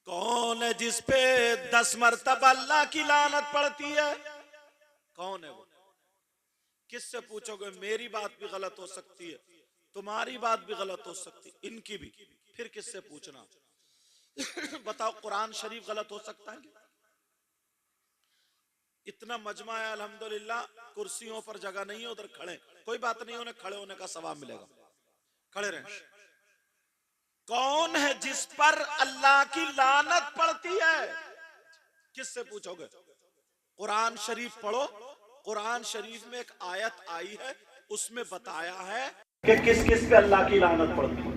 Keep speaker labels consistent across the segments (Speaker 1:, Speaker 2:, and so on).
Speaker 1: कौन है जिस पे 10 मरतबा अल्लाह की लानत पड़ती है? कौन है वो? किससे पूछोगे? मेरी बात भी गलत हो सकती है, तुम्हारी बात भी गलत हो सकती है, इनकी भी। फिर किससे पूछना? बताओ, कुरान शरीफ गलत हो सकता है? इतना मजमा है अल्हम्दुलिल्लाह, कुर्सियों पर जगह नहीं है, उधर खड़े। कोई बात नहीं, उन्हें खड़े होने का सवाब मिलेगा, खड़े रहें। कौन है जिस पर अल्लाह की लानत पड़ती है? किससे पूछोगे? कुरान शरीफ पढ़ो। कुरान शरीफ में एक आयत आई है, उसमें बताया है कि किस किस पे अल्लाह की लानत पड़ती है।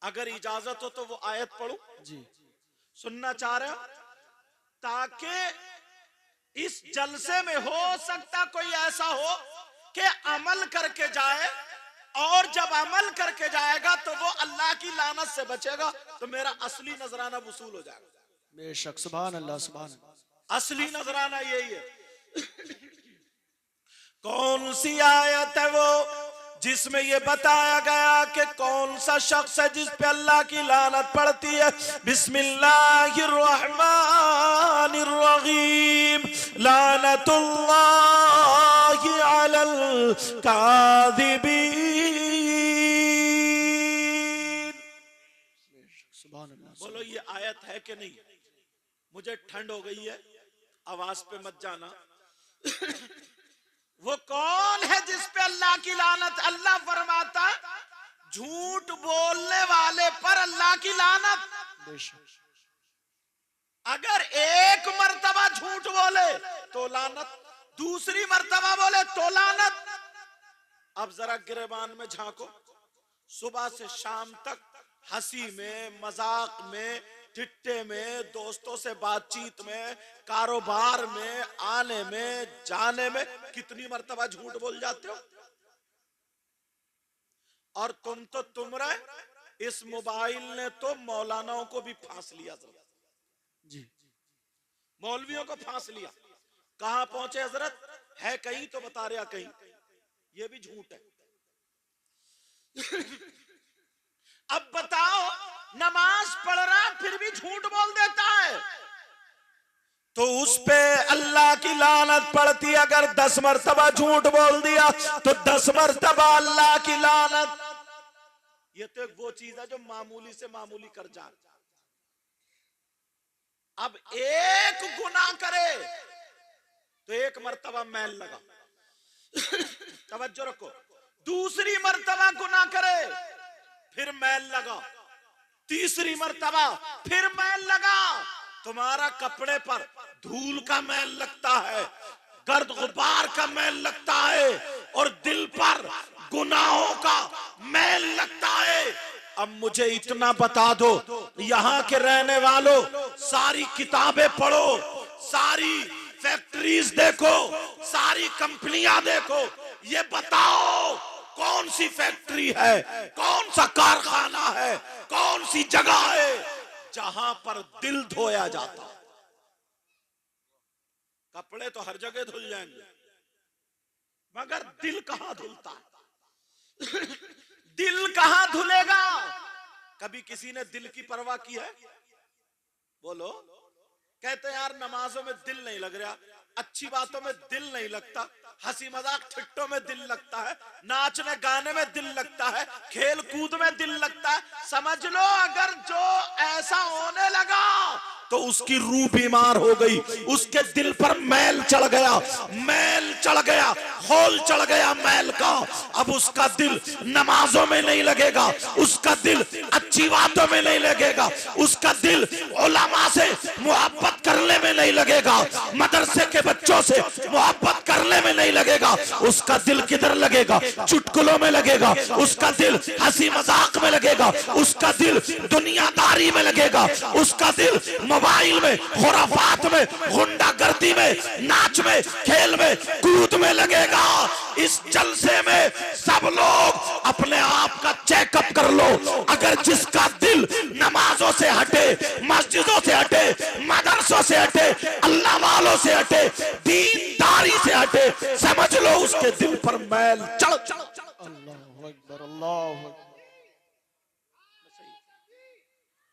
Speaker 1: अगर इजाजत हो तो वो आयत पढ़ो जी। सुनना चाह रहे हो? ताकि इस जलसे में हो सकता कोई ऐसा हो कि अमल करके जाए, और जब अमल करके जाएगा तो वो अल्लाह की लानत से बचेगा, तो मेरा असली नजराना वसूल हो जाएगा।
Speaker 2: बेशक, सुभान अल्लाह, सुभान अल्लाह।
Speaker 1: असली नजराना यही है। कौन सी आयत है वो जिसमें ये बताया गया कि कौन सा शख्स है जिस पे अल्लाह की लानत पड़ती है? बिस्मिल्लाहिर्रहमानिर्रहीम। लानतुल्लाहि अलल काज़िबीन। बोलो, ये आयत है कि नहीं? मुझे ठंड हो गई है, आवाज पे मत जाना। वो कौन है जिस पे अल्लाह की लानत? अल्लाह फरमाता, झूठ बोलने वाले पर अल्लाह की लानत। अगर एक मर्तबा झूठ बोले तो लानत, दूसरी मर्तबा बोले तो लानत। अब जरा गिरेबान में झांको, सुबह से शाम तक हंसी में, मजाक में, ठिट्टे में, दोस्तों से बातचीत में, कारोबार में, आने में, जाने में कितनी मर्तबा झूठ बोल जाते हो। और तुम रहे, इस मोबाइल ने तो मौलानाओं को भी फांस लिया जी, मौलवियों को फांस लिया। कहां पहुंचे हजरत? है कहीं तो बता रहा कहीं, ये भी झूठ है। अब बताओ, नमाज पढ़ रहा फिर भी झूठ बोल देता है, तो उस पे अल्लाह की लानत पड़ती। अगर 10 मरतबा झूठ बोल दिया तो 10 मरतबा अल्लाह की लानत। ये तो एक वो चीज है जो मामूली से मामूली कर जा। अब एक गुनाह करे तो 1 मरतबा मैल लगा। तवज्जो रखो। दूसरी मरतबा गुनाह करे फिर मैल लगा, तीसरी मर्तबा फिर मैल लगा। तुम्हारा कपड़े पर धूल का मैल लगता है, गर्द गुबार का मैल लगता है, और दिल पर गुनाहों का मैल लगता है। अब मुझे इतना बता दो, यहाँ के रहने वालों, सारी किताबें पढ़ो, सारी फैक्ट्रीज देखो, सारी कंपनियां देखो, ये बताओ कौन सी फैक्ट्री है, कौन सा कारखाना है, कौन सी जगह है जहां पर दिल धोया जाता? कपड़े तो हर जगह धुल जाएंगे, मगर दिल कहां धुलता है? दिल कहां धुलेगा? कभी किसी ने दिल की परवाह की है? बोलो। कहते हैं यार नमाजों में दिल नहीं लग रहा, अच्छी बातों में दिल नहीं लगता, हंसी मजाक ठिट्टों में दिल लगता है, नाचने गाने में दिल लगता है, खेल कूद में दिल लगता है। समझ लो, अगर जो ऐसा होने लगा तो उसकी रूह बीमार हो गई, उसके दिल पर मैल चढ़ गया, मैल चढ़ गया, होल चढ़ गया मैल का। अब उसका दिल नमाजों में नहीं लगेगा, उसका दिल अच्छी बातों में नहीं लगेगा, उसका दिल उलमा से मोहब्बत करने में नहीं लगेगा, मदरसे के बच्चों से मोहब्बत करने में नहीं लगेगा। उसका दिल किधर लगेगा? चुटकुलों में लगेगा, उसका दिल हंसी मजाक में लगेगा, उसका दिल दुनियादारी में लगेगा, उसका दिल मोबाइल में, खुराफात में, गुंडागर्दी में, नाच में, खेल में, कूद में लगेगा। इस जलसे में सब लोग अपने आप का चेकअप कर लो। अगर जिसका दिल नमाजों से हटे, मस्जिदों से हटे, मदरसों से हटे, अल्लाह वालों से हटे, दीनदारी से हटे, समझ लो उसके दिल पर मैल चढ़। अल्लाहु अकबर, अल्लाहु अकबर।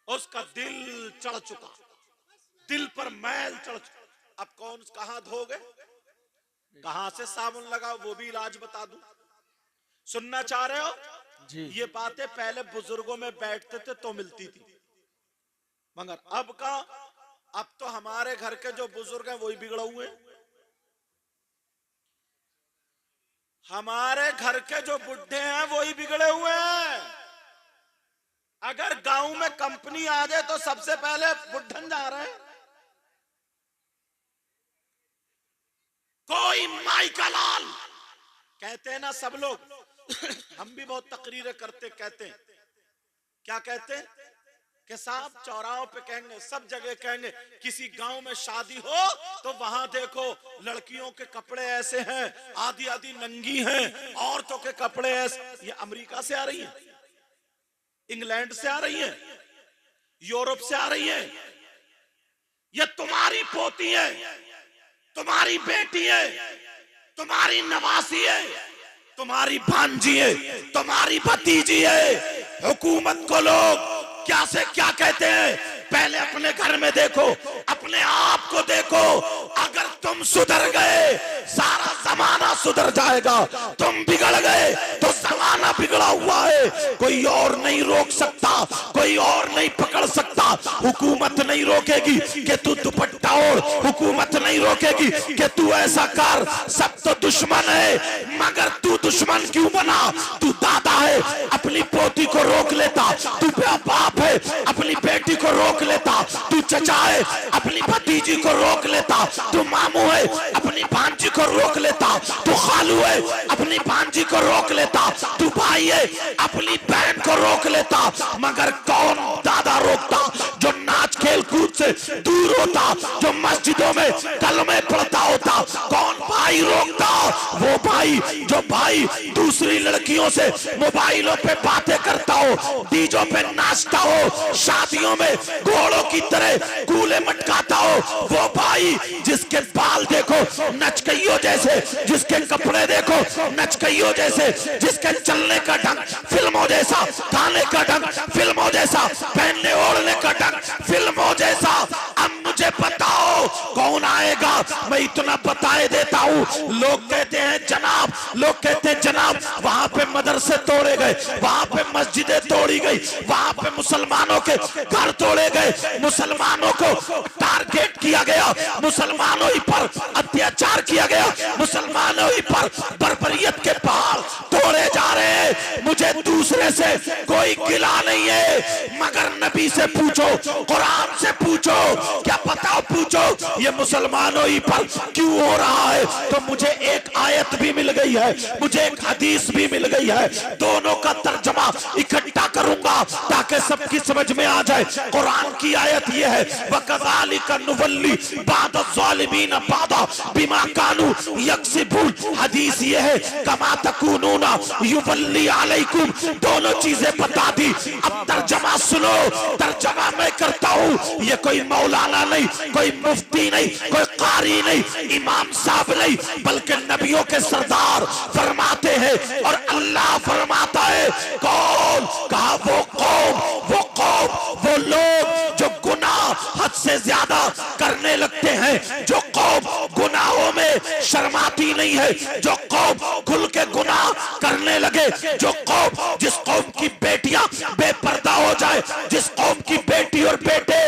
Speaker 1: उसका दिल चढ़ चुका, दिल पर मैल चढ़ चुका। अब कौन कहां धोगे, कहां से साबुन लगाओ, वो भी इलाज बता दूं। सुनना चाह रहे हो?
Speaker 2: जी।
Speaker 1: ये बातें पहले बुजुर्गों में बैठते थे तो मिलती थी, मगर अब का, अब तो हमारे घर के जो बुजुर्ग हैं वही बिगड़े हुए हैं। हमारे घर के जो बुढ़े हैं वही बिगड़े हुए हैं। अगर गांव में कंपनी आ जाए तो सबसे पहले बुढ़न जा रहे हैं। कोई माई का लाल कहते हैं ना सब लोग हम भी बहुत तकरीरें करते, कहते हैं, क्या कहते हैं कि साहब चौराहों पे कहेंगे, सब जगह कहेंगे, किसी गांव में शादी हो तो वहां देखो लड़कियों के कपड़े ऐसे हैं, आधी आधी नंगी हैं, औरतों के कपड़े ऐसे। ये अमेरिका से आ रही है, इंग्लैंड से आ रही है, यूरोप से आ रही है। ये तुम्हारी पोती है, तुम्हारी बेटी है, तुम्हारी नवासी है, तुम्हारी भांजी है, तुम्हारी भतीजी है। हुकूमत को लोग क्या से क्या कहते हैं, पहले अपने घर में देखो, अपने आप को देखो। अगर तुम सुधर गए सारा जमाना सुधर जाएगा, तुम बिगड़ गए तो जमाना बिगड़ा हुआ है। कोई और नहीं रोक सकता, कोई और नहीं पकड़ सकता। हुकूमत नहीं रोकेगी कि तू दुपट्टा ओढ़, हुकूमत नहीं रोकेगी कि तू ऐसा कर। सब तो दुश्मन है, मगर तू दुश्मन क्यों बना? तू दादा है, अपनी पोती को रोक लेता। तू बाप है, अपनी बेटी को रोक लेता। तू चचा है, अपनी भतीजी को रोक लेता। तू मामू है, अपनी भांजी को रोक लेता। तू खालू है, अपनी भांजी को रोक लेता। तू भाई है, अपनी बहन को रोक लेता। मगर कौन दादा रोकता जो नाच खेल कूद से दूर होता, जो मस्जिदों में कलमे पढ़ता होता? कौन भाई रोकता? वो भाई जो भाई दूसरी लड़कियों से मोबाइलों पे बातें करता हो, डीजों पे नाचता हो, शादियों में घोड़ों की तरह कूले मटकाता हो। वो भाई जिसके बाल देखो नचकइयों जैसे, जिसके कपड़े देखो नचकइयों जैसे, जिसके चलने का ढंग फिल्मों जैसा, खाने का ढंग फिल्मों जैसा, पहनने ओढ़ने का ढंग फिल्मों जैसा। अब मुझे बताओ कौन आएगा? मैं इतना बताए देता हूँ। लोग कहते हैं जनाब, लोग कहते हैं जनाब, वहां पे मदरसे तोड़े गए, वहां पे मस्जिदें तोड़ी गई, वहां पे मुसलमानों के घर तोड़े गए, मुसलमानों को टारगेट किया गया, मुसलमानों ही पर अत्याचार किया गया, मुसलमानों ही पर बर्बरियत के पहाड़ तोड़े जा रहे हैं। मुझे दूसरे से कोई गिला नहीं है, मगर नबी से पूछो, कुरान से पूछो, क्या पता पूछो ये मुसलमानों ही पर क्यों हो रहा है? तो मुझे एक आयत भी मिल गई है, मुझे एक हदीस भी मिल गई है। दोनों का तर्जमा इकट्ठा करूंगा ताकि सबकी समझ में आ जाए। कुरान की आयत ये है, वकज़ालिका नुवल्ली बाद ज़ालिमीन बादा बिमा कानू यक्सिबून। हदीस ये है, कमा तकूनूना युवल्ली अलैकुम। दोनों चीजें बता दी। अब तर्जमा सुनो, तर्जमा मैं करता हूँ। ये कोई मौलाना नहीं, कोई मुफ्ती नहीं, कोई कारी नहीं, इमाम साहब नहीं, बल्कि नबियों के सरदार फरमाते हैं और अल्लाह फरमाता है। कौन? कहा वो कौम, वो कौम, वो लोग जो गुनाह हद से ज्यादा करने लगते हैं, जो कौम गुनाहों में शर्माती नहीं है, जो कौम खुल के गुनाह करने लगे, जो कौम, जिस कौम की बेटियां बेपर्दा हो जाए, जिस कौम की बेटी और बेटे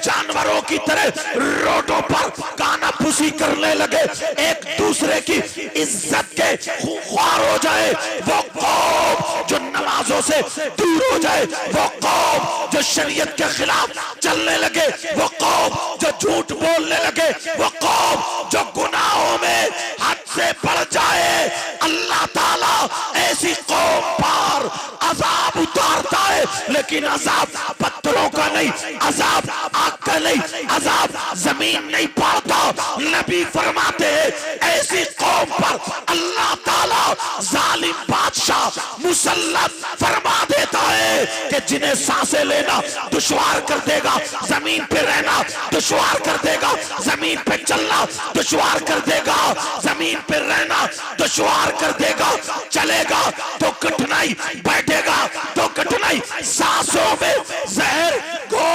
Speaker 1: जानवरों की तरह रोडों पर गाना फूसी करने लगे, एक दूसरे की इज्जत के खुखार हो जाए, वो कौम जो नमाजों से दूर हो जाए, वो कौम जो शरीयत के खिलाफ चलने लगे, वो कौम जो झूठ बोलने लगे, वो कौम जो गुनाहों में हद से बढ़ जाए, अल्लाह ताला ऐसी कौम पर अजाब उतारता है। लेकिन अजाब पत्थरों का नहीं, अजाब आग का नहीं, अजाब जमीन नहीं पाता। नबी फरमाते हैं ऐसी कौम पर अल्लाह ताला जालिम बादशाह मुसल्लत फरमा देता है कि जिन्हें सांसें लेना दुश्वार कर देगा, जमीन पे रहना दुश्वार कर देगा, जमीन पे चलना दुश्वार कर देगा, जमीन पे रहना दुश्वार कर देगा। चलेगा तो कठिनाई, बैठेगा तो कठिनाई, सांसों में जहर घोल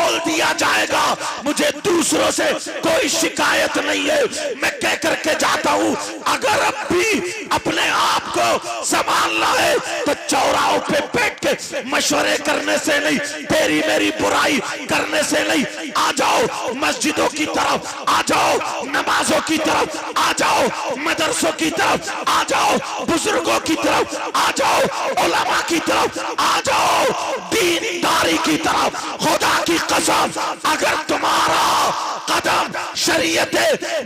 Speaker 1: दूसरों से कोई शिकायत नहीं है। मैं कह करके जाता हूं, अगर अब भी अपने आप को संभालना है तो चौराहों पे बैठ के मशवरे करने से नहीं, तेरी मेरी बुराई करने से नहीं। आ जाओ मस्जिदों की तरफ, आ जाओ नमाजों की तरफ, आ जाओ मदरसों की तरफ, आ जाओ बुजुर्गों की तरफ, आ जाओ उलमा की तरफ, आ जाओ दीनदारी की तरफ। खुदा की कसम, अगर तुम्हारा कदम शरीयत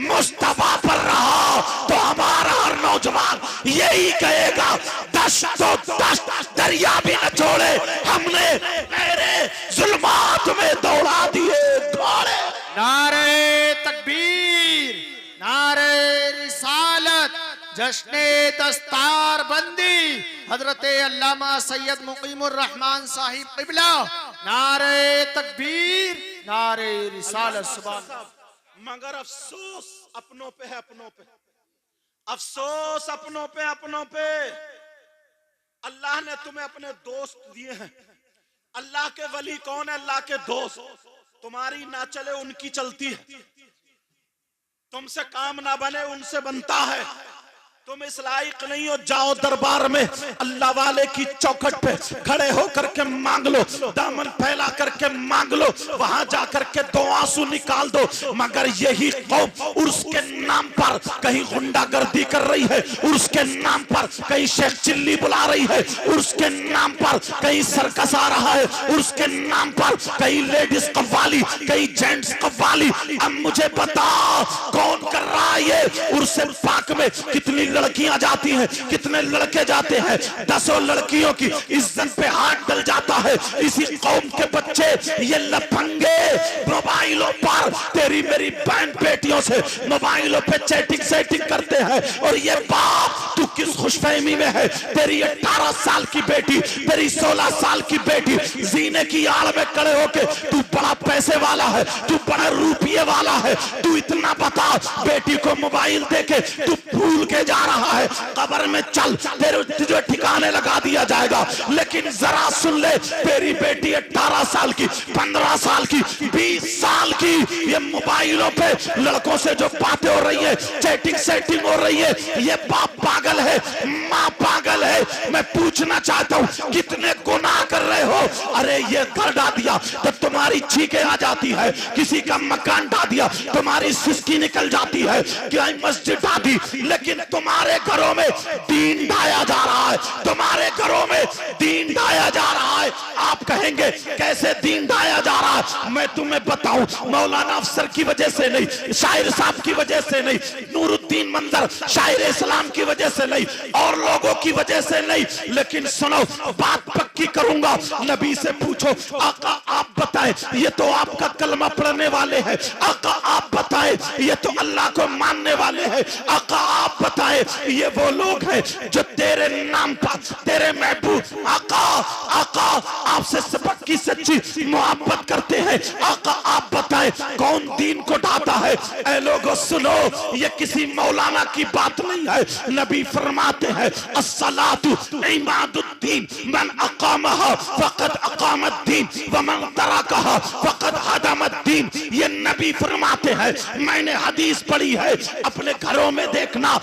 Speaker 1: मुस्तफा पर रहा तो हमारा हर नौजवान यही कहेगा, दस तो दस दरिया भी न छोड़े, हमने मेरे जुल्मात में दौड़ा दिए घोड़े।
Speaker 2: नारे तकबीर, नारे रिसालत, जश्ने दस्तार बंदी हजरत अल्लामा सैयद मुकीमुर रहमान साहिब क़िबला। नारे तकबीर, नारे रिसालत। सुभान।
Speaker 1: मगर अफसोस अपनों पे है, अपनों पे अफसोस, अपनों पे, अपनों पे। अल्लाह ने तुम्हें अपने दोस्त दिए हैं। अल्लाह के वली कौन है? अल्लाह के दोस्त। तुम्हारी ना चले उनकी चलती है, तुमसे काम ना बने उनसे बनता है। तुम इस लायक नहीं हो, जाओ दरबार में अल्लाह वाले की चौखट पे खड़े होकर के मांग लो, दामन फैला करके मांग लो, वहां जाकर के दो आंसू निकाल दो। मगर यही कौम उर्स के नाम पर कहीं गुंडागर्दी कर रही है, उर्स के नाम पर कहीं शेख चिल्ली बुला रही है, उर्स के नाम पर कहीं सर्कस आ रहा है, उर्स के नाम पर कहीं लेडीज कव्वाली, कहीं जेंट्स कव्वाली। अब मुझे बता कौन कर रहा है ये? उर्स पाक में कितनी लड़कियां जाती हैं, कितने लड़के जाते हैं, दसों लड़कियों की इज्जत पे हाथ डल जाता है। इसी कौम के बच्चे ये लफंगे मोबाइलों पर तेरी मेरी बहन बेटियों से मोबाइलों पे चैटिंग सेटिंग करते हैं। और ये बाप तू किस खुशफहमी में है? तेरी 18 साल की बेटी, तेरी 16 साल की बेटी जीने की आड़ में खड़े होके तू बड़ा पैसे वाला है, तू बड़ा रुपये वाला है, तू इतना बता, बेटी को मोबाइल देके तू भूल के जा रहा है। कब्र में चल, तेरे तुझे ठिकाने लगा दिया जाएगा। लेकिन जरा सुन ले, तेरी बेटी 18 साल की, 15 साल की, 20 साल की, ये मोबाइलों पे लड़कों से जो बातें हो रही है, चैटिंग सेटिंग हो रही है, ये बाप पागल है, माँ पागल है। मैं पूछना चाहता हूँ कितने गुनाह कर रहे हो? अरे ये घर ढा दिया तो तुम्हारी छींकें आ जाती है, किसी का मकान ढा दिया तुम्हारी सिसकी निकल जाती है, क्या मस्जिद ढा दी, लेकिन तुम्हारे घरों में दीन ढाया जा रहा है, तुम्हारे घरों में दीन ढाया जा रहा है। आप कहेंगे कैसे दीन ढाया जा रहा है? मैं तुम्हें बताऊं, मौलाना अफसर की वजह से नहीं, शायर साहब की वजह से नहीं, नूरुद्दीन मंजर शायर इस्लाम की वजह से नहीं, और लोगों की वजह से नहीं। लेकिन सुनो, बात पक्की करूंगा, नबी से पूछो, आका आप बताएं, ये तो आपका कलमा पढ़ने वाले हैं, आका आप बताएं, ये तो अल्लाह को मानने वाले हैं, आका आप बताएं, ये वो लोग हैं जो तेरे नाम पर, तेरे महबूब आका, आका आपसे सबकी सच्ची मोहब्बत करते हैं। आका आप बताएं कौन दीन को ढाता है? ऐ लोगों सुनो, ये किसी मौलाना की बात नहीं है। नबी फरमाते हैं, अस्सलातु इमादुद्दीन, मन अकामहा फकद अकामद्दीन व मन तरकहा फकद हदमद्दीन। ये नबी फरमाते हैं, मैंने हदीस पढ़ी है, अपने घरों में देखना,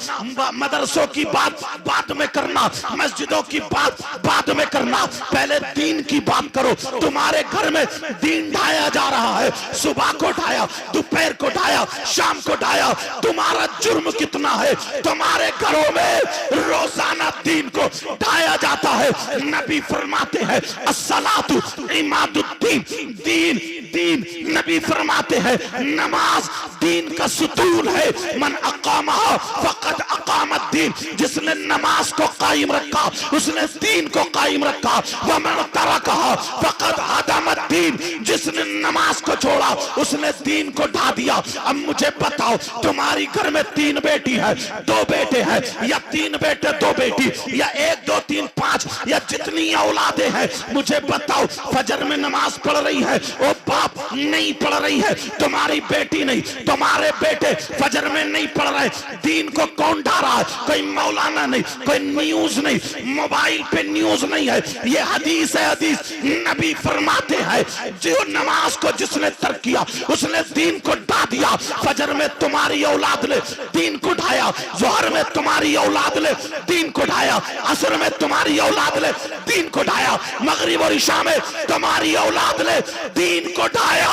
Speaker 1: मदरसों की बात बाद में करना, मस्जिदों की बात बाद में करना, पहले दीन की बात करो। तुम्हारे घर में दीन ढाया जा रहा है, सुबह को ढाया, दोपहर को ढाया, शाम को ढाया। तुम्हारा जुर्म कितना है? तुम्हारे घरों में रोजाना दीन को ढाया जाता है। नबी फरमाते हैं, अस्सलातु इमादुद्दीन, दीन दीन। नबी फरमाते हैं, नमाज दीन का सुतून है, मन अकामहा फकद अकामद्दीन। जिसने नमाज को कायम रखा उसने दीन को कायम रखा। व मन तरकहा फकद हदमद्दीन। जिसने नमाज को छोड़ा उसने दीन को ढा दिया। अब मुझे बताओ, तुम्हारी घर में 3 बेटी है, 2 बेटे हैं, या 3 बेटे 2 बेटी, या 1 1 2 3 5 या जितनी औलादे हैं मुझे बताओ, फजर में नमाज पढ़ रही है, ओ बाप नहीं पढ़ रही है, तुम्हारी बेटी नहीं, तुम्हारे बेटे फजर में नहीं पढ़ रहे, दीन को कौन ढा रहा है? कोई मौलाना नहीं, कोई न्यूज नहीं, मोबाइल पे न्यूज नहीं है, ये हदीस है। हदीस नबी फरमाते हैं जो नमाज को जिसने तर्क किया उसने दीन को ढा दिया। फजर में तुम्हारी औलाद ने दीन को ढाया, जोहर में तुम्हारी औलाद ने दीन को ढाया, असर में तुम्हारी औलाद ने दीन को ढाया, मगरिब और इशा में तुम्हारी औलाद ने दीन को ढाया।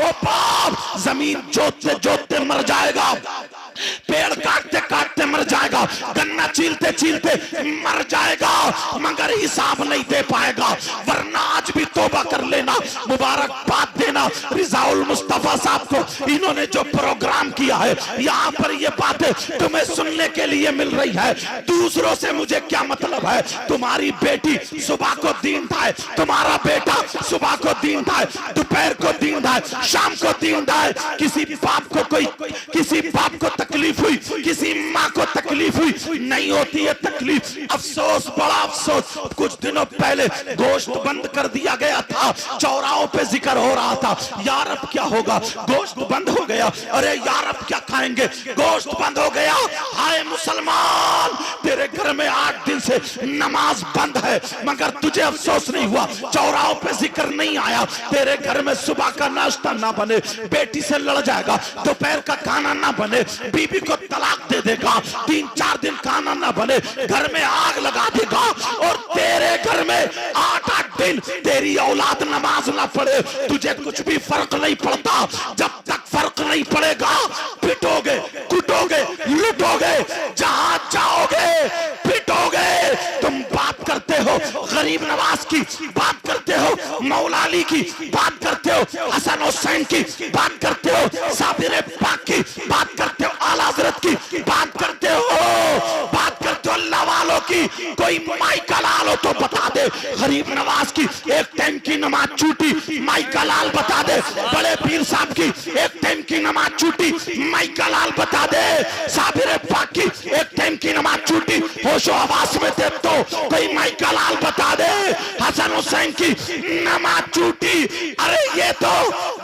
Speaker 1: ओ बाप, जमीन जोतते जोतते मर जाएगा, पेड़ काटते काटते मर जाएगा, गन्ना छीलते छीलते मर जाएगा, मगर हिसाब नहीं दे पाएगा। वरना आज भी तौबा कर लेना, मुबारकबाद देना रिजाउल मुस्तफा साहब को। इन्होंने जो प्रोग्राम किया है यहाँ पर ये बातें तुम्हें सुनने के लिए मिल रही है, दूसरों से मुझे क्या मतलब है? तुम्हारी बेटी सुबह को दीन ढाए, तुम्हारा बेटा सुबह को दीन ढाए, दोपहर को दीन ढाए, शाम को दीन ढाए। किसी बाप को तकलीफ हुई, किसी माँ को तकलीफ हुई, नहीं होती है तकलीफ। अफसोस, बड़ा अफसोस, कुछ दिनों पहले गोश्त बंद कर दिया गया था, चौराहों पे जिक्र हो रहा था, यार अब क्या होगा? गोश्त बंद हो गया, अरे यार अब क्या खाएंगे? गोश्त बंद हो गया। हाय मुसलमान, तेरे घर में 8 दिन से नमाज बंद है, मगर तुझे अफसोस नहीं हुआ, चौराहों पे जिक्र नहीं आया। तेरे घर में सुबह का नाश्ता ना बने, बेटी से लड़ जाएगा, दोपहर का खाना ना बने, बीबी को तलाक दे देगा, 3-4 दिन खाना ना बने, घर में आग लगा देगा, और तेरे घर में 8-8 दिन तेरी औलाद नमाज ना पढ़े। तुझे कुछ भी फर्क नहीं पड़ता, जब तक फर्क नहीं पड़ेगा पिटोगे, कुटोगे, लुटोगे, जहां जाओगे पिटोगे। तुम बात करते हो गरीब नवाज की, बात करते हो मौला अली की, बात करते हो हसन हुसैन की, बात करते हो साबिर पाक की, बात करते हो आला हजरत की, बात करते हो अल्लाह वालों की। कोई माइका लाल हो तो बता दे, गरीब नवाज की एक टाइम की नमाज छूटी, माइका लाल बता दे। बड़े पीर साहब की एक टाइम की नमाज छूटी, माइका लाल बता दे। साबिर पाक की एक टाइम की नमाज छूटी, होशो हवास में थे तो कोई माइका लाल बता दे। हसन हुसैन की नमाज छूटी, अरे ये तो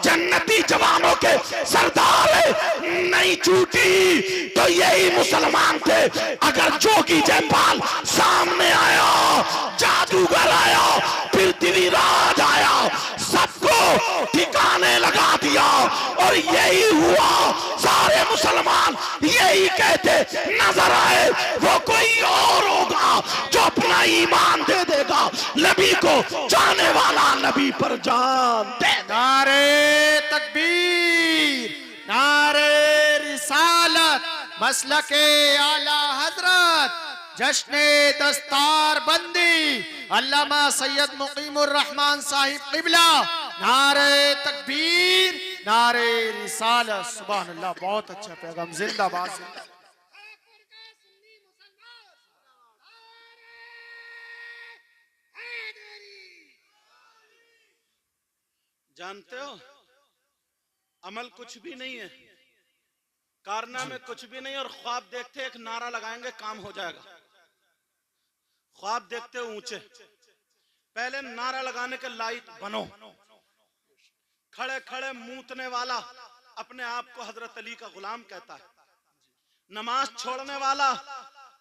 Speaker 1: जन्नती जवानों के सरदार है, नहीं छूटी तो यही मुसलमान थे। अगर जोगी जयपाल सामने आया, जादूगर आया, पृथ्वीराज आया, सबको ठिकाने लगा दिया, और यही हुआ। सारे मुसलमान यही कहते नजर आए, वो कोई और होगा जो अपना ईमान दे देगा, नबी को जाने वाला नबी पर जान दे।
Speaker 2: नारे तकबीर, नारे रिसालत, मसलके आला हजरत, जश्ने दस्तार बंदी अल्लामा सैयद मुकीमुर रहमान साहिब क़िबला। नारे तकबीर, नारे रिसालत, सुभान अल्लाह, बहुत अच्छा पैगाम, जिंदाबाद।
Speaker 1: जानते हो अमल कुछ भी नहीं है, कारनामे कुछ भी नहीं, और ख्वाब देखते एक नारा लगाएंगे काम हो जाएगा। ख्वाब देखते ऊंचे, पहले नारा लगाने के लायक बनो। खड़े खड़े मूतने वाला अपने आप को हजरत अली का गुलाम कहता है, नमाज छोड़ने वाला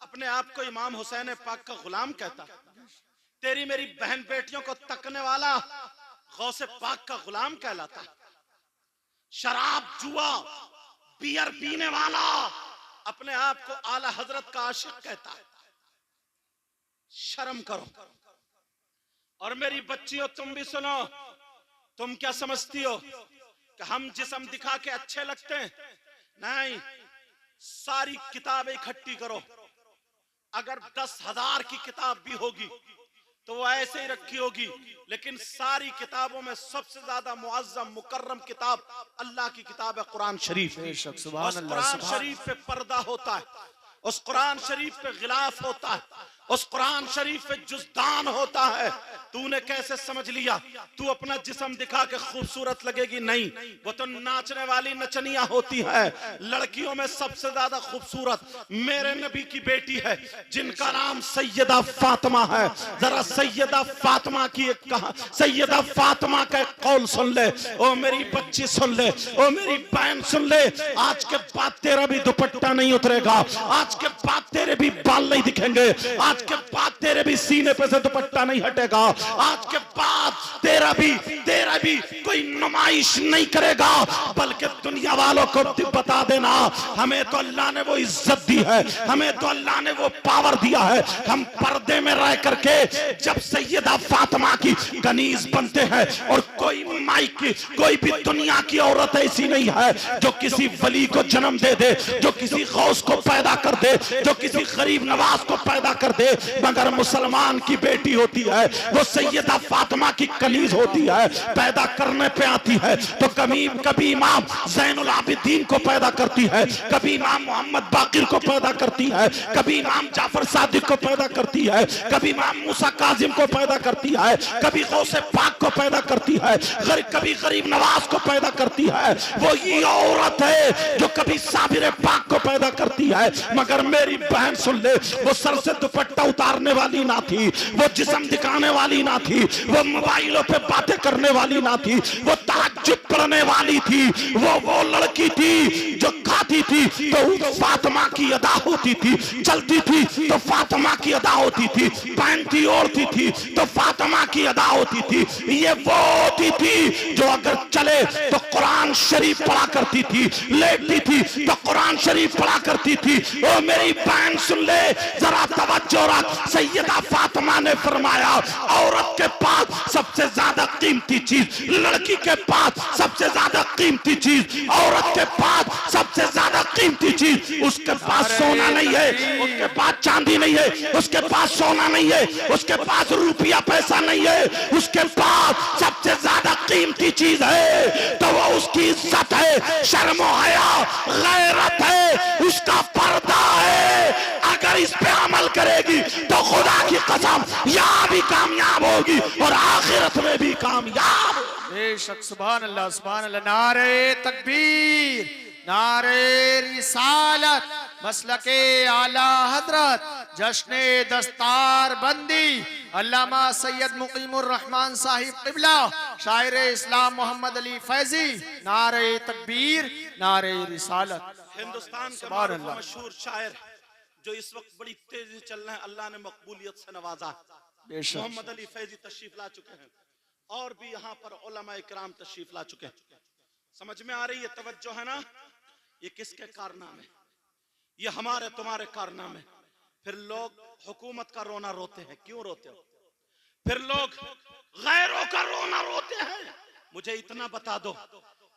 Speaker 1: अपने आप को इमाम हुसैन पाक का गुलाम कहता है, तेरी मेरी बहन बेटियों को तकने वाला गौसे पाक का गुलाम कहलाता है, शराब जुआ बियर पीने वाला अपने आप को आला हजरत का आशिक कहता है। शर्म करो। और मेरी बच्चियों तुम भी सुनो, तुम क्या समझती हो कि हम जिस्म दिखा के अच्छे लगते हैं? नहीं, सारी किताबें इकट्ठी करो, अगर 10,000 की किताब भी होगी तो वो ऐसे ही रखी होगी, लेकिन सारी किताबों में सबसे ज्यादा मुअज्जम मुकर्रम किताब अल्लाह की किताब है कुरान शरीफ। उस कुरान शरीफ पे पर्दा होता है, उस कुरान शरीफ पे गिलाफ होता है, उस कुरान शरीफ पे जुज़दान होता है, तूने कैसे समझ लिया? तू अपना जिस्म दिखा के खूबसूरत लगेगी? नहीं, वो तो नाचने वाली नचनिया होती है। लड़कियों में सबसे ज्यादा खूबसूरत मेरे नबी की बेटी है, जिनका नाम सैयदा फातिमा है। जरा सैयदा फातिमा की एक कहा, सैयदा फातिमा का एक कौल सुन ले। ओ मेरी बच्ची सुन ले, ओ मेरी बहन सुन ले, आज के बाद तेरा भी दुपट्टा नहीं उतरेगा, आज के बाद तेरे भी बाल नहीं दिखेंगे, आज के बाद तेरे भी सीने पे से दुपट्टा नहीं हटेगा, आज के बाद तेरा भी कोई नुमाइश नहीं करेगा। बल्कि दुनिया वालों को बता देना, हमें तो अल्लाह ने वो इज्जत दी है, हमें तो अल्लाह ने वो पावर दिया है। हम पर्दे में रह करके जब सैयदा फातिमा की कनीज बनते हैं, और कोई माई की, कोई भी दुनिया की औरत ऐसी नहीं है जो किसी वली को जन्म दे दे, जो किसी गौस को पैदा कर दे, जो किसी गरीब नवाज को पैदा कर दे, मगर मुसलमान की बेटी होती है, वो सैयदा फातिमा की कनीज होती है। पैदा करने पे आती है तो कभी इमाम ज़ैनुल आबिदीन को पैदा करती है, कभी इमाम मोहम्मद बाकिर को पैदा करती है, कभी इमाम जाफर सादिक को पैदा करती है, कभी इमाम मूसा काजिम को पैदा करती है, कभी गौसे पाक को पैदा करती है, कभी गरीब नवाज को पैदा करती है। वो ये औरत है जो कभी साबिर पाक को पैदा करती है। मगर मेरी बहन सुन ले, वो सर से दुपट्टा उतारने वाली ना थी, वो जिस्म दिखाने वाली ना थी, वो मोबाइलों पे बातें करने वाली ना थी, वो तहज्जुद पढ़ने वाली थी। वो लड़की थी जो खाती थी तो फातिमा की अदा होती थी, चलती थी तो फातिमा की अदा होती थी, पहनती ओढ़ती थी तो फातिमा की अदा होती थी। ये वो होती थी जो अगर चले तो कुरान शरीफ पढ़ा करती थी, लेटती थी तो कुरान शरीफ पढ़ा करती थी। ओ मेरी बहन सुन ले, जरा तवज्जो रख। सैयदा फातिमा ने फरमाया, औरत के पास सबसे ज्यादा कीमती चीज, लड़की के पास सबसे ज्यादा कीमती चीज, औरत के पास सबसे ज्यादा कीमती चीज, उसके पास सोना नहीं है, उसके पास चांदी नहीं है, उसके पास सोना नहीं है, उसके पास रुपया पैसा नहीं है, उसके पास सबसे ज्यादा कीमती चीज है तो वो उसकी इज्जत है, शर्म हया, गैरत है, उसका पर्दा है। अगर इस पे अमल करेगी तो खुदा की कसम यहाँ भी कामयाब होगी और आखिरत में भी कामयाब।
Speaker 2: बेशक, सुभान अल्लाह, सुभान अल्लाह। नारे तकबीर, नारे रिसालत, मसलके आला हजरत, जश्ने दस्तार बंदी, अल्लामा सैयद मुकीमुर रहमान साहिब क़िबला, शायर इस्लाम मोहम्मद अली फैजी। नारे तकबीर, नारे रिसालत।
Speaker 1: हिंदुस्तान के मशहूर शायर जो इस वक्त बड़ी तेजी चल रहे हैं, अल्लाह ने मकबूलियत से नवाजा, मोहम्मद अली फैजी तशरीफ ला चुके हैं, और भी यहाँ पर उलमा इकराम तशरीफ ला चुके हैं। समझ में आ रही है, तवज्जो है ना? ये किसके कारनामे? ये हमारे तुम्हारे कारनामे। फिर लोग हुकूमत का रोना रोते हैं, क्यों रोते हो? फिर लोग गैरों का रोना रोते हैं। मुझे इतना बता दो,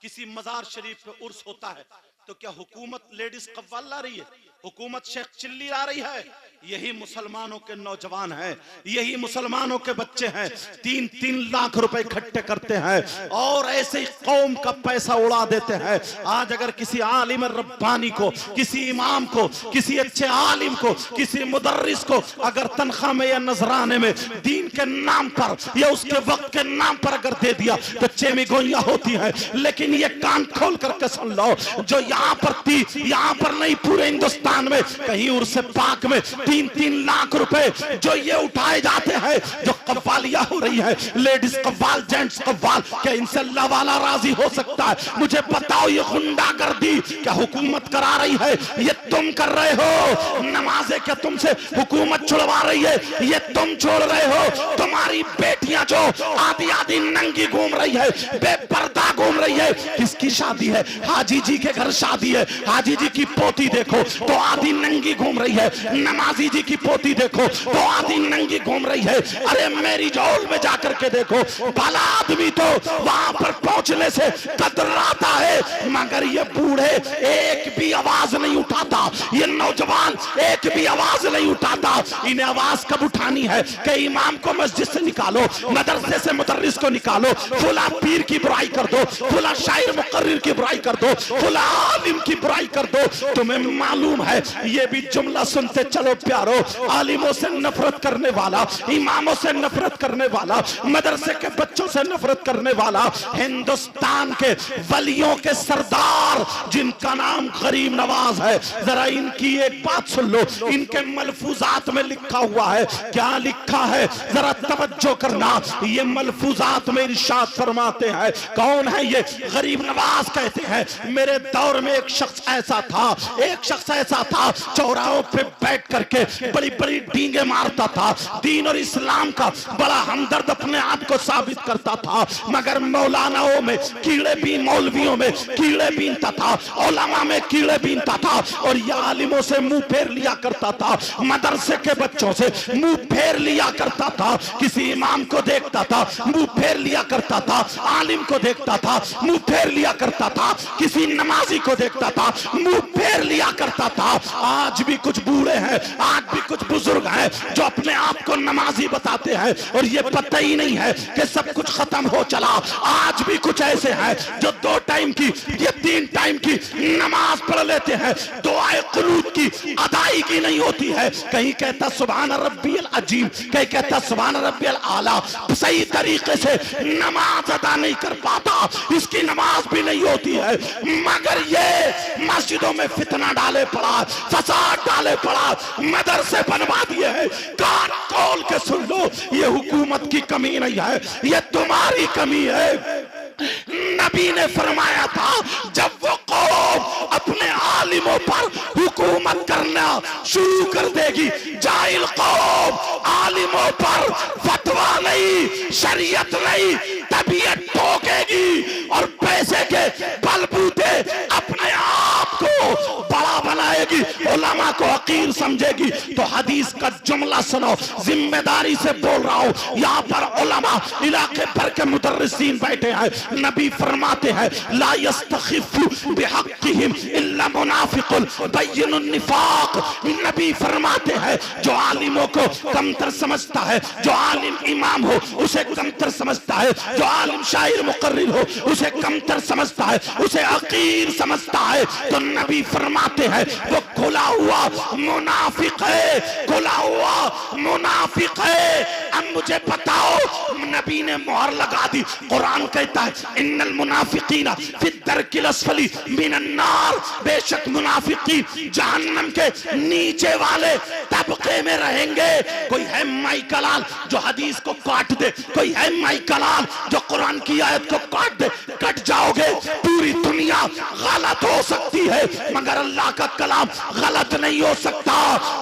Speaker 1: किसी मजार शरीफ पे उर्स होता है तो क्या हुकूमत लेडीज कव्वाल ला रही है? हुकूमत शेख चिल्ली ला रही है? यही मुसलमानों के नौजवान हैं, यही मुसलमानों के बच्चे हैं, 3-3 लाख रुपए इकट्ठे करते हैं और ऐसे ही कौम का पैसा उड़ा देते हैं। आज अगर किसी आलिम रब्बानी को, किसी इमाम को, किसी अच्छे आलिम को, किसी मुदर्रिस को अगर तनख्वाह में या नजराने में दीन के नाम पर या उसके वक्त के नाम पर अगर दे दिया तो चेमी गोइया होती है। लेकिन ये कान खोल करके सुन लो, जो यहाँ पर थी, यहाँ पर नहीं, पूरे हिंदुस्तान में कहीं उर्स पाक में 3-3 लाख रुपए जो ये उठाए जाते हैं, जो कव्वालिया हो रही है, लेडीज कव्वाल, जेंट्स कव्वाल, क्या इनसे अल्लाह वाला राजी हो सकता है? मुझे बताओ, ये गुंडागर्दी क्या हुकूमत करा रही है? ये तुम कर रहे हो। नमाजें क्या तुमसे हुकूमत छुड़वा रही है? ये तुम छोड़ रहे हो। तुम्हारी बेटियां जो आधी आधी नंगी घूम रही है, बेपर्दा घूम रही है, किसकी शादी है? हाजी जी के घर शादी है, हाजी जी की पोती देखो तो आधी नंगी घूम रही है, नमाजी जी की पोती देखो तो आधी नंगी घूम रही है। अरे मेरी जौल में जाकर के देखो, भला आदमी तो वहां पर पहुंचने से कतराता है, मगर ये बूढ़े एक भी आवाज नहीं उठाता, ये नौजवान एक भी आवाज नहीं उठाता। इन्हें आवाज कब उठानी है कि इमाम को मस्जिद से निकालो, मदरसे से मुदर्रिस को निकालो, फुला पीर की बुराई कर दो, दो, फला शायर मुकर्रिर की बुराई कर दो, फला आलिम की बुराई कर दो। तुम्हें मालूम है ये भी जुमला सुनते चलो प्यारो, आलिमों से नफरत करने वाला, इमामों से नफरत करने वाला, मदरसे के बच्चों से नफरत करने वाला, हिंदुस्तान के वलियों के सरदार जिनका नाम गरीब नवाज है, जरा इनकी एक बात सुन लो। इनके मलफूजात में लिखा हुआ है, क्या लिखा है जरा तवज्जो करना। ये मलफूजात में इरशाद फरमाते हैं, कौन है ये? गरीब नवाज कहते हैं मेरे दौर में एक शख्स ऐसा था, चौराहों पे बैठ करके बड़ी बड़ी डींगे मारता था, दीन और इस्लाम का बड़ा हमदर्द अपने आप को साबित करता था, मगर मौलानाओं में कीड़े बीन, मौलवियों में कीड़े बीनता था, उलमा में कीड़े बीनता था, और ये आलिमों से मुंह फेर लिया करता था, मदरसे के बच्चों से मुंह फेर लिया करता था, किसी इमाम को देखता था मुंह फेर लिया करता था, आलिम को देखता था मुंह फेर लिया करता था, किसी नमाजी को देखता था मुंह फेर लिया करता था। आज भी कुछ बूढ़े हैं, आज भी कुछ बुजुर्ग हैं जो अपने आप को नमाजी बताते हैं और ये पता ही नहीं है कि सब कुछ खत्म हो चला। आज भी कुछ ऐसे हैं जो 2 टाइम की या 3 टाइम की नमाज पढ़ लेते हैं, दुआए कुनूत की अदायगी नहीं होती है। कहीं कहता सुभान रब्बियल अजीम, कहीं कहता सुभान रब्बियल आला, सही तरीके से नमाज अदा नहीं कर पाता, इसकी नमाज भी नहीं होती है। मगर ये मस्जिदों में फितना डाले पड़ा, फसाद डाले पड़ा, मदरसे बनवा दिए हैं। कान खोल के सुन लो, ये हुकूमत की कमी नहीं है, ये तुम्हारी कमी है। नबी ने फरमाया था जब वो कौम अपने आलिमों पर हुकूमत करना शुरू कर देगी, जाहिल कौम आलिमों पर फतवा नहीं, शरीयत नहीं, तबीयत ठोकेगी और पैसे के बलबूते अपने आप को बड़ा बनाएगी, उलमा को हकीर समझेगी। तो हदीस का जुमला सुनो, जिम्मेदारी से बोल रहा हूं। यहाँ पर उलमा इलाके भर के मुदर्रिसीन बैठे हैं। नबी फरमाते हैं ला यस्तखिफु बिहक्किहिम इल्ला मुनाफिकुन बय्यिनुन निफाक। नबी फरमाते हैं जो आलिमों को कमतर समझता है, जो आलिम इमाम हो उसे कमतर समझता है, जो आलिम शायर मुकर्रिर हो उसे कमतर समझता है, उसे हकीर समझता है, तो नबी फरमाते हैं वो खुला हुआ मुनाफिक है, खुला हुआ मुनाफिक है। अब मुझे बताओ, नबी ने मोहर लगा दी। कुरान कहता है इन्नल मुनाफिकीना फी दरकिल अस्फली मिनन नार, बेशक मुनाफिकी जहन्नम के नीचे वाले तबके में रहेंगे। कोई है माइकलाल जो हदीस को काट दे, कोई है माइकलाल जो कुरान की आयत को काट दे, कट जाओगे। पूरी दुनिया गलत हो सकती है मगर अल्लाह का कलाम गलत नहीं हो सकता।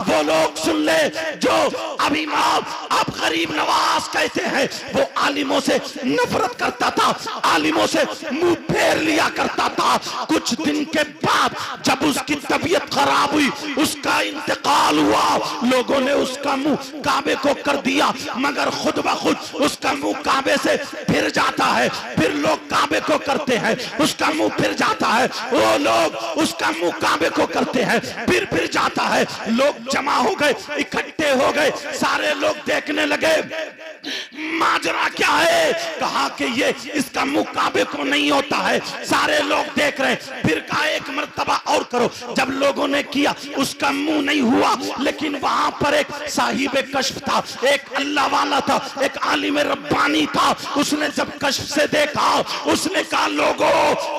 Speaker 1: वो लोग सुन ले जो अभी आप गरीब नवाज कहते हैं, वो आलिमों से नफरत करता था, आलिमों से मुंह फेर लिया करता था। कुछ दिन के बाद जब उसकी तबीयत खराब हुई, उसका इंतकाल हुआ, लोगों ने उसका मुंह काबे को कर दिया, मगर खुद ब खुद उसका मुंह काबे से फिर जाता है। फिर लोग काबे को करते हैं, उसका मुंह फिर जाता है, वो लोग उसका मुंह काबे को करते हैं, फिर जाता है। लोग जमा हो गए, इकट्ठे हो गए, सारे लोग देखने लगे माजरा क्या है। कहा कि ये इसका मुंह काबे को नहीं होता है, सारे लोग देख रहे। फिर कहा एक मर्तबा और करो। जब लोगों ने किया, उसका मुंह नहीं हुआ, लेकिन वहां पर एक साहिब कश्फ था, एक अल्लाह वाला था, एक आलिम रब्बानी था। उसने जब कश्फ से देखा, उसने कहा लोगों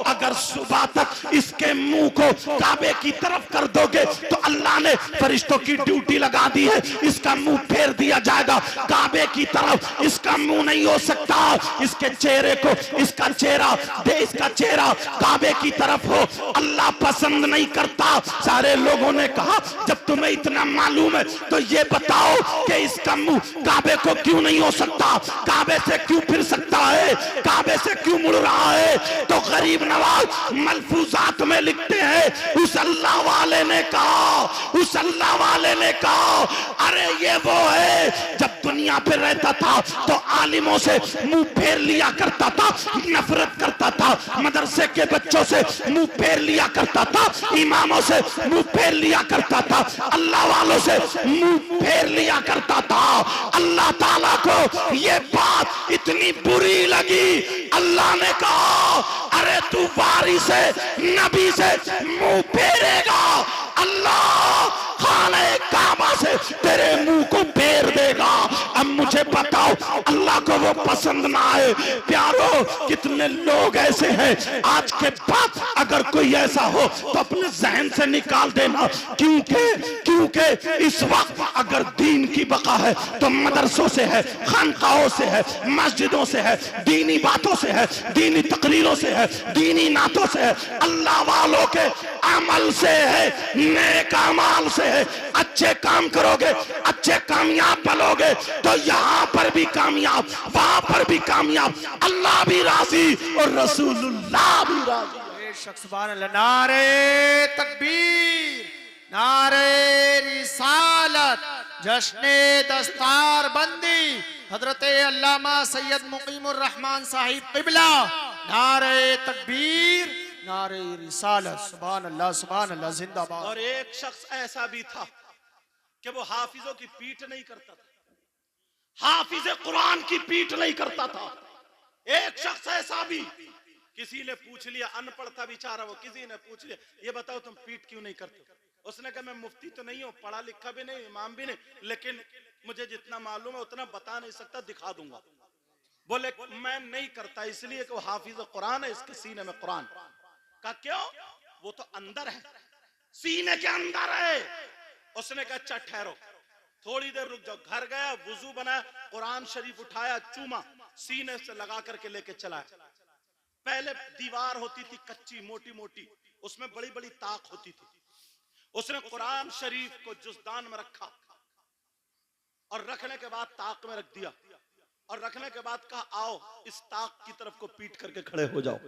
Speaker 1: अगर सुबह तक इसके मुंह को काबे की तरफ कर दोगे तो अल्लाह ने फरिश्तों की ड्यूटी लगा दी है, इसका मुंह फेर दिया जाएगा काबे की तरफ। इसका मुंह नहीं हो सकता, इसके चेहरे को, इसका चेहरा दे, इसका चेहरा काबे की तरफ हो, अल्लाह पसंद नहीं करता। सारे लोगों ने कहा जब तुम्हें इतना मालूम है तो ये बताओ कि इसका मुंह काबे को क्यों नहीं हो सकता, काबे से क्यों फिर सकता है, काबे से क्यों मुड़ रहा है। तो गरीब नवाज मलफूजात में लिखते हैं उस अल्लाह वाले ने कहा, उस अल्लाह वाले ने कहा अरे ये वो है जब दुनिया पे रहता था तो आलिमों से मुंह फेर लिया करता था, नफरत करता था, मदरसे के बच्चों से मुंह फेर लिया करता था, इमामों से मुंह फेर लिया करता था, अल्लाह वालों से मुंह फेर लिया करता था। अल्लाह ताला को ये बात इतनी बुरी लगी, अल्लाह ने कहा तू वारिस नबी से मुंह फेरेगा, अल्लाह खाने काबा से तेरे मुंह को फेर देगा। अब मुझे बताओ, अल्लाह को वो पसंद ना आए? प्यारो, कितने लोग ऐसे हैं आज के बाद अगर कोई ऐसा हो तो अपने जहन से निकाल देना, क्योंकि इस वक्त अगर दीन की बका है तो मदरसों से है, खानकाहों से है, मस्जिदों से है, दीनी बातों से है, दीनी तकरीरों से है, दीनी नातों से है, अल्लाह वालों के अमल से है, नेक अमाल से है। अच्छे काम करोगे, अच्छे कामयाब बनोगे तो यहाँ पर भी कामयाब, वहां पर भी कामयाब, अल्लाह भी राजी और रसूलुल्लाह भी राजी।
Speaker 2: सुभान अल्लाह। नारे तकबीर, नारे रिसालत, जश्ने दस्तार बंदी हजरत अल्लामा सैयद मुकीमुर रहमान साहिब किबला। नारे तकबीर, नारे रिसालत। सुभान अल्लाह, सुभान अल्लाह, जिंदाबाद।
Speaker 1: और एक शख्स ऐसा भी था कि वो हाफिजों की पीठ नहीं करता था, हाफिज कुरान की पीठ नहीं करता था। एक शख्स ऐसा भी, किसी ने पूछ लिया, अनपढ़ था बेचारा वो, किसी ने पूछ लिया, ये बताओ तुम पीठ क्यों नहीं करते? उसने कहा मैं मुफ्ती तो नहीं हूं, पढ़ा लिखा भी नहीं, इमाम भी नहीं, लेकिन मुझे जितना मालूम है उतना बता नहीं सकता, दिखा दूंगा। बोले मैं नहीं करता इसलिए कि वो हाफिज कुरान है, इसके सीने में कुरान का। क्यों? वो तो अंदर है, सीने के अंदर है। उसने कहा अच्छा ठहरो, थोड़ी देर रुक जाओ। घर गया, वुजू बनाया, कुरान शरीफ उठाया, चूमा, सीने से लगा करके लेके चला। पहले दीवार होती थी कच्ची मोटी मोटी, उसमें बड़ी बड़ी ताक होती थी। उसने कुरान शरीफ को जुस्दान में रखा और रखने के बाद ताक में रख दिया और रखने के बाद कहा आओ इस ताक की तरफ को पीट करके खड़े हो जाओ,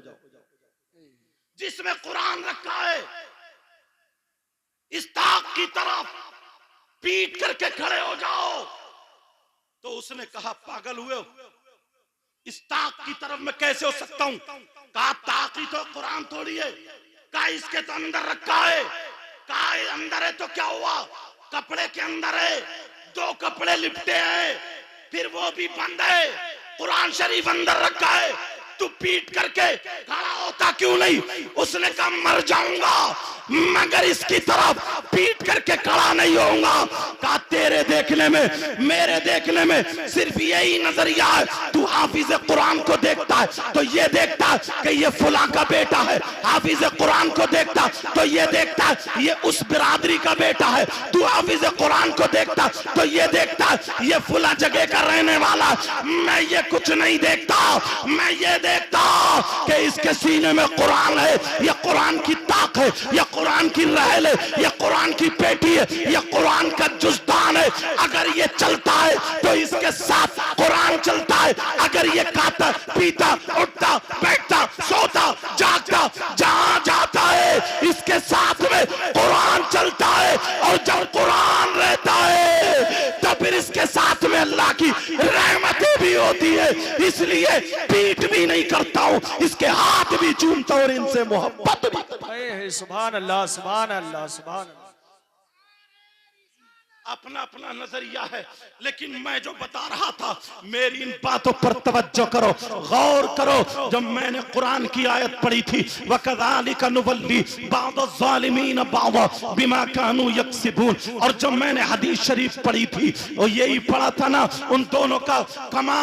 Speaker 1: जिसमें कुरान रखा है इस ताक की तरफ पीट करके खड़े हो जाओ। तो उसने कहा पागल हुए हो, इस ताक की तरफ मैं कैसे हो सकता हूं? कहा ताक ही तो कुरान थोड़ी है, कहा इसके तो अंदर रखा है। कहा अंदर है तो क्या हुआ? कपड़े के अंदर है, दो कपड़े लिपटे हैं, फिर वो भी बंद है, कुरान शरीफ अंदर रखा है, तू पीट करके खड़ा होता क्यों नहीं? उसने कहा मर जाऊंगा मगर इसकी तरफ पीट करके खड़ा नहीं होऊंगा। कहा तेरे देखने में, मेरे देखने में सिर्फ यही नजरिया है। तू हाफिज कुरान को देखता है तो ये देखता है कि ये फुला का बेटा है, हाफिज कुरान को देखता तो ये देखता है ये उस बिरादरी का बेटा है। तू हाफिज कुरान को देखता तो ये देखता है ये फुला जगह का रहने वाला। मैं ये कुछ नहीं देखता, मैं ये देखता कि इसके सीने में कुरान है, ये कुरान की ताक है, ये कुरान की रहल है, ये कुरान की पेटी है, ये कुरान का जुस्तान है। अगर ये चलता है तो इसके साथ कुरान चलता है। अगर ये खाता पीता उठता बैठता सोता जागता जहां जाता है इसके साथ में कुरान चलता है। और जब कुरान रहता है तो फिर इसके साथ में अल्लाह की रहमतें भी होती है। इसलिए पीठ भी नहीं करता हूं, इसके हाथ भी चूमता हूं और इनसे मोहब्बत भी।
Speaker 2: सुभान अल्लाह, सुभान अल्लाह, सुभान अल्लाह।
Speaker 1: अपना अपना नजरिया है, लेकिन मैं जो बता रहा था मेरी इन बातों पर तवज्जो करो, गौर करो। जब मैंने कुरान की आयत पढ़ी थी वकज़ालिका नुवल्ली बाज़-ज़ालिमीन बाज़ बिमा कानू यक्सिबून, और जब मैंने हदीस शरीफ पढ़ी थी और यही पढ़ा था ना उन दोनों का कमा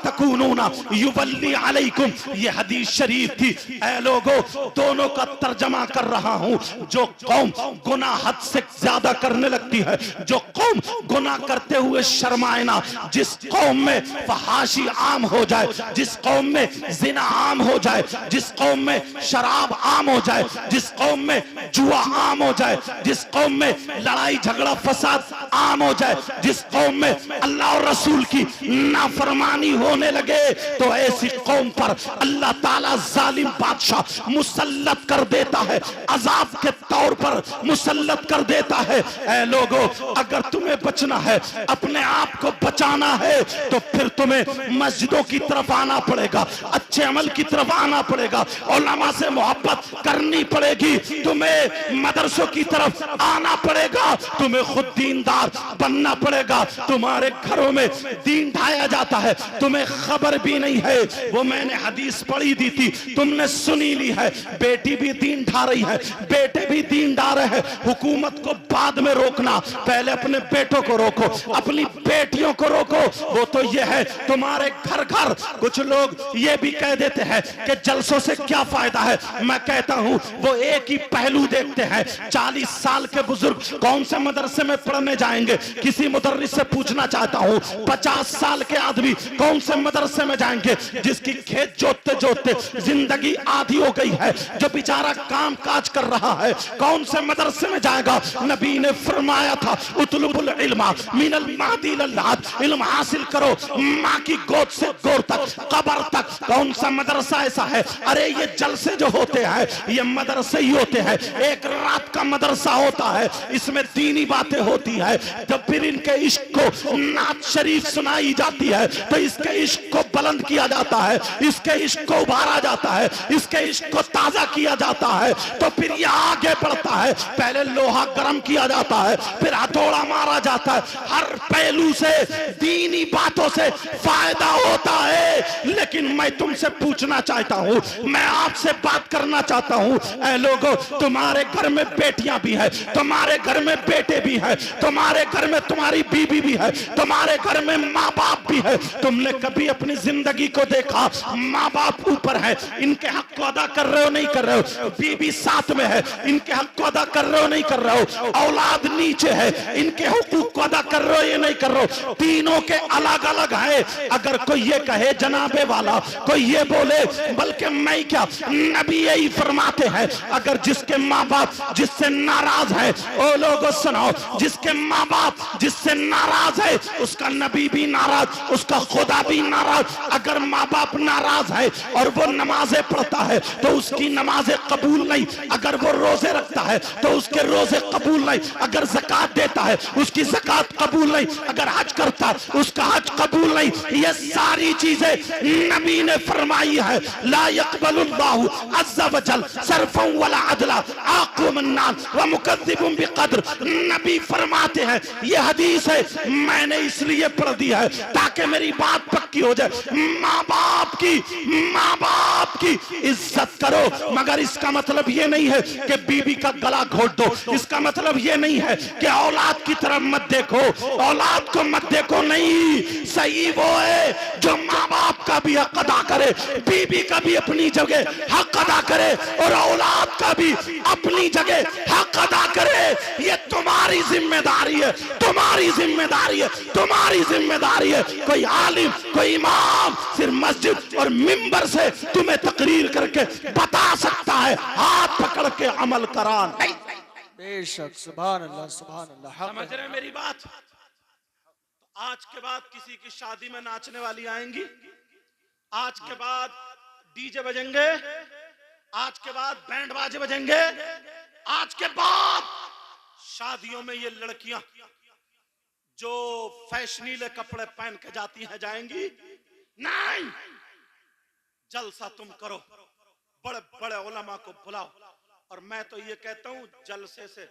Speaker 1: तकूनूना युवल्ली अलैकुम, ये हदीस शरीफ थी। ऐ लोगों, दोनों का तर्जमा कर रहा हूं। जो कौम गुनाह हद से ज्यादा करने लगती है, जो कौम गुनाह करते हुए शर्माए ना, जिस कौम में फहाशी आम हो जाए, जिस कौम में जिना आम हो जाए, जिस कौम में शराब आम हो जाए, जिस कौम में जुआ आम हो जाए, जिस कौम में लड़ाई झगड़ा फसाद आम हो जाए, जिस कौम में अल्लाह और रसूल की नाफरमानी होने लगे, तो ऐसी कौम पर अल्लाह ताला जालिम बादशाह मुसल्लत कर देता है, अजाब के तौर पर मुसल्लत कर देता है। ऐ लोगों, अगर तुम्हें बचना है, अपने आप को बचाना है, तो फिर तुम्हें मस्जिदों की तरफ आना पड़ेगा, अच्छे अमल की तरफ आना पड़ेगा, उलमा से मोहब्बत करनी पड़ेगी, तुम्हें मदरसों की तरफ आना पड़ेगा, तुम्हें खुद दीनदार बनना पड़ेगा। तुम्हारे घरों में दीन ढाया जाता है, तुम्हें खबर भी नहीं है। वो मैंने हदीस पढ़ी दी थी, तुमने सुनी ली है। बेटी भी दीन ढा रही है, बेटे भी दीन ढा रहे हैं। हुकूमत को बाद में रोकना, पहले अपने बेटों को रोको, अपनी बेटियों को रोको। वो तो ये है तुम्हारे घर घर। कुछ लोग ये भी कह देते हैं कि जलसों से क्या फायदा है। मैं कहता हूं वो एक ही पहलू देखते हैं। 40 साल के बुजुर्ग कौन से मदरसे में पढ़ने जाएंगे? किसी मुदर्रिस से पूछना चाहता हूं। 50 साल के आदमी कौन से मदरसे में जाएंगे? जिसकी खेत जोतते जोतते जिंदगी आधी हो गई है, जो बेचारा काम काज कर रहा है, कौन से मदरसे में जाएगा? नबी ने फरमाया था उतलुबुल इल्मा मिनल महदी इलल लाद, इल्म हासिल करो माँ की गोद से गोर तक, कब्र तक। कौन सा मदरसा ऐसा है? अरे ये जलसे जो होते हैं ये मदरसे ही होते हैं। एक रात का मदरसा होता है, इसमें दीनी बातें होती है। जब फिर इनके इश्क को नात शरीफ सुनाई जाती है तो इसके इश्क को बुलंद किया जाता है, इसके इश्क को उभारा जाता है, इसके इश्क को ताजा किया जाता है। तो फिर ये आगे बढ़ता है। पहले लोहा गर्म किया जाता है, फिर हथौड़ा मारा जाता है। हर पहलू से दीनी बातों से फायदा होता है। लेकिन मैं तुमसे पूछना चाहता हूं, मैं आपसे बात करना चाहता हूं। ऐ लोगों, तुम्हारे घर में बेटियां भी है, तुम्हारे घर में बेटे भी है, तुम्हारे घर में तुम्हारी बीबी भी है, तुम्हारे घर में माँ बाप भी है। तुमने कभी अपनी जिंदगी को देखा? माँ बाप ऊपर है, इनके हक को अदा कर रहे हो नहीं कर रहे हो? बीबी साथ में है, इनके हक को अदा कर रहे हो नहीं कर रहे हो? औलाद नीचे है, इनके हुकूक को अदा कर रहे हो ये नहीं कर रहे हो? तीनों के अलग अलग है। अगर कोई ये कहे जनाबे वाला, कोई ये बोले, बल्कि मैं क्या, नबी यही फरमाते हैं अगर जिसके माँ बाप जिससे नाराज है, ओ लोगों सुनो, जिसके माँ बाप जिससे नाराज है उसका नबी भी नाराज, उसका खुदा भी नाराज। अगर माँ बाप नाराज है और वो नमाजें पढ़ता है तो उसकी नमाजें कबूल नहीं, अगर वो रोजे रखता है तो उसके रोजे कबूल नहीं, अगर ज़कात देता है उसकी ज़कात कबूल नहीं, अगर हज करता है उसका हज कबूल नहीं। ये सारी चीजें नबी ने फरमाई है। ला यक़बलुल्लाहु अज़्ज़ा वजल सरफ़न वला अदला आक़ुमन्नान व मुकद्दिबुन बिक़द्र। नबी फरमाते हैं, ये हदीस है, मैंने इसलिए पढ़ दी है ताकि मेरी बात पक्की हो जाए। माँ बाप की इज्जत करो, मगर इसका मतलब ये नहीं है कि बीबी का गला घोट दो। इसका मतलब ये नहीं है कि औलाद की तरफ मत देखो, औलाद को मत देखो। नहीं, सही वो है जो माँ बाप का भी हक अदा करे, बीबी का भी अपनी जगह हक अदा करे और औलाद का भी अपनी जगह हक अदा करे। ये तुम्हारी जिम्मेदारी है, तुम्हारी जिम्मेदारी है, तुम्हारी जिम्मेदारी है। कोई आलिम, कोई इमाम सिर्फ मस्जिद और मिंबर से तुम्हें तकरीर करके बता सकता है, हाथ पकड़ के अमल करा नहीं।
Speaker 2: बेशक, सुभान अल्लाह, सुभान अल्लाह।
Speaker 1: समझ रहे हैं मेरी बात? आज के बाद किसी की शादी में नाचने वाली आएंगी, आज के बाद डीजे बजेंगे, आज के बाद बैंड बाजे बजेंगे, आज के बाद शादियों में ये लड़कियां जो फैशनीले कपड़े पहन के जाती हैं जाएंगी नहीं। जलसा तुम करो, बड़े बड़े उलमा को बुलाओ। और मैं तो ये कहता हूं जलसे से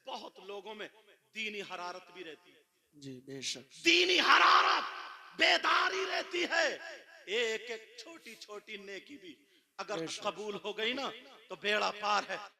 Speaker 1: बहुत लोगों में दीनी हरारत भी रहती है।
Speaker 2: जी बेशक,
Speaker 1: दीनी हरारत, बेदारी रहती है। एक एक छोटी छोटी नेकी भी अगर कबूल हो गई ना तो बेड़ा पार है।